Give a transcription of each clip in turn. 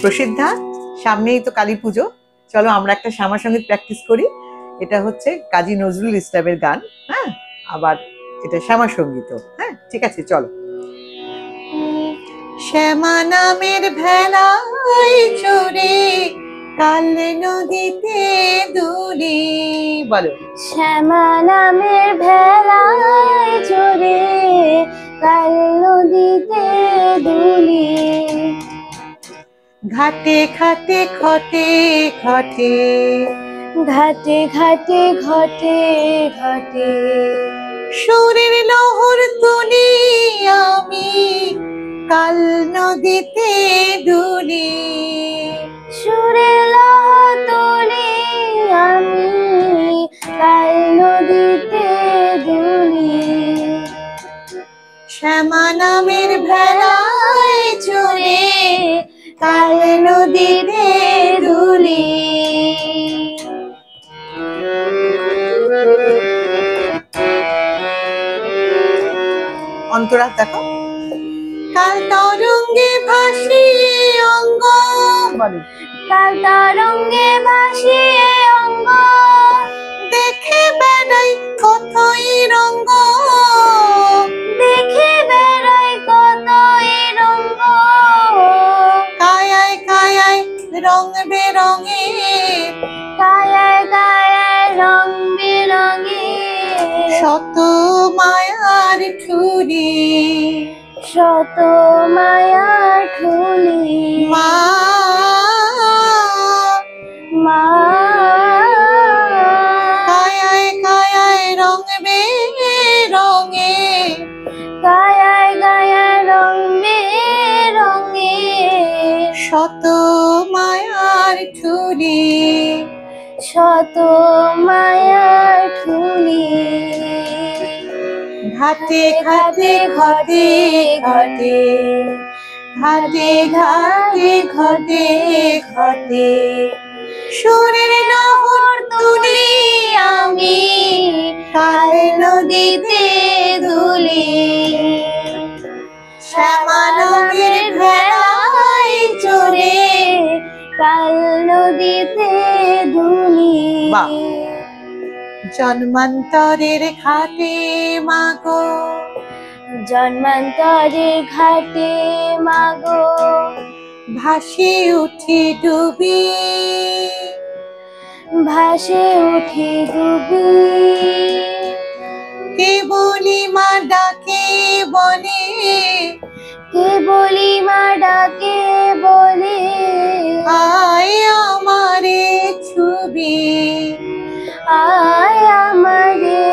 প্রসিদ্ধা, সামনেই তো কালী পুজো, চলো আমরা একটা শ্যামা সঙ্গীত প্র্যাকটিস করি। এটা হচ্ছে কাজী নজরুল ইসলামের গান, হ্যাঁ, আবার এটা শ্যামা সঙ্গীত। হ্যাঁ, ঠিক আছে, চলো। শ্যামা নামের ভেলায় চড়ে কাল নদীতে দুলি, বলো। শ্যামা নামের ভেলায় চড়ে কাল নদীতে দুলি, ঘাটে ঘাটে ঘটে ঘটে, ঘাটে ঘাটে ঘটে ঘটে, সুরের লহর তুলি আমি কাল নদীতে দুলি, সুরের লহর তুলি আমি কাল নদীতে দুলি, শ্যামা নামের ভেলায় চড়ে কাল নদীতে দুলি। অন্তরা দেখো, কাল তরঙ্গে ভাসিয়ে অঙ্গ, বলো। কাল তরঙ্গে ভাসিয়ে অঙ্গ, দেখে বেড়াই কতই রঙ্গ, দেখে বেড়াই কতই রঙ্গ, কায়ায় কায়ায় রং বেরঙে, কায়ায় কায়ায় রং বেরঙে, শত মায়ার ঠুরি, শত মায়ার ঠুলি, মা মা কায়ায় কায়ায় রং বেরঙে, কায়ায় কায়ায় রং বেরঙে, শত মায়ার ঠুরি, শত মায়ার ঠুলি, ঘাটে ঘাটে ঘটে ঘটে, ঘাটে ঘাটে ঘটে ঘটে, সুরের লহর তুলি আমি কাল নদীতে দুলি, শ্যামা নদীর ভেলায় চড়ে কাল নদীতে দুলি। বাহ। জন্মান্তরের ঘাটে মাগো, জন্মান্তরের ঘাটে মাগো, ভাসি উঠি ডুবি, ভাসে উঠি ডুবি, কে বলি মা ডাকে বলে, কে বলি মা ডাকে বলে, আয় আমারে ছবি, আয় আমারে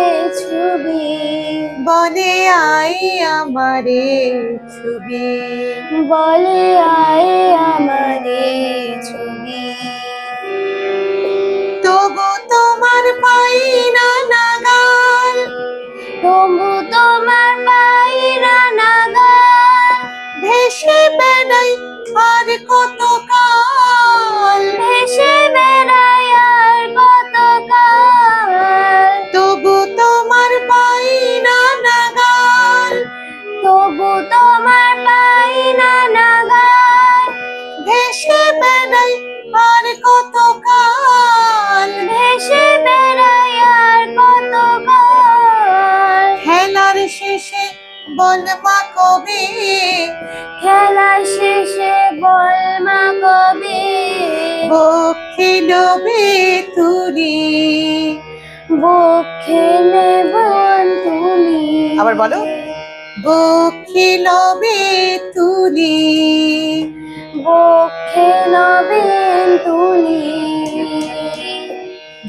ছবি, বলে আয় আমারে ছবি, বলে আয় আমারে ছবি, তবু তোমার পাই না নাগাল, তবু তোমার পায়রা নাগাল, ভেসে বেড়াই আর কত কাল, ভেসে বেড়াই আর কত কাল, তবু তোমার পাই না নাগাল, তবু তোমার পায়রা নাগাল, ভেসে বেড়াই আর কত কাল, ভেসে বেড়াই আর কত কাল, খেলার শেষে বল মা কবে, খেলা শেষে বল মা কবে, বক্ষে ডোবে তুলি, বক্ষে নেবন তুলি, আবার বলো, বক্ষে লবে তুলি, বক্ষে নবেন তুলি,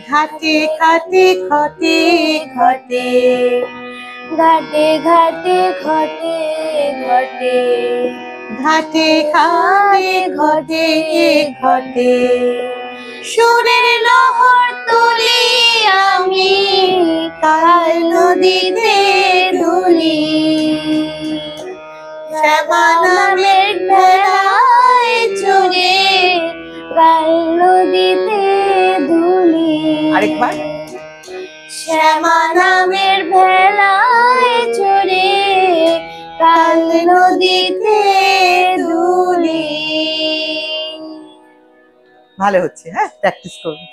ঘাটে ঘাটে ঘটে ঘটে, ঘাটে ঘাটে ঘটে ঘটে, ঘাটে ঘাটে ঘটে ঘটে, সুরের লহর তুলি আমি কাল নদীতে দুলি, শ্যামা নামের ভেলায় চড়ে কাল নদীতে দুলি, আরেকবার, শ্যামা নামের ভেলায় চড়ে কাল নদীতে দুলি। ভালো হচ্ছে, হ্যাঁ প্র্যাকটিস করবো।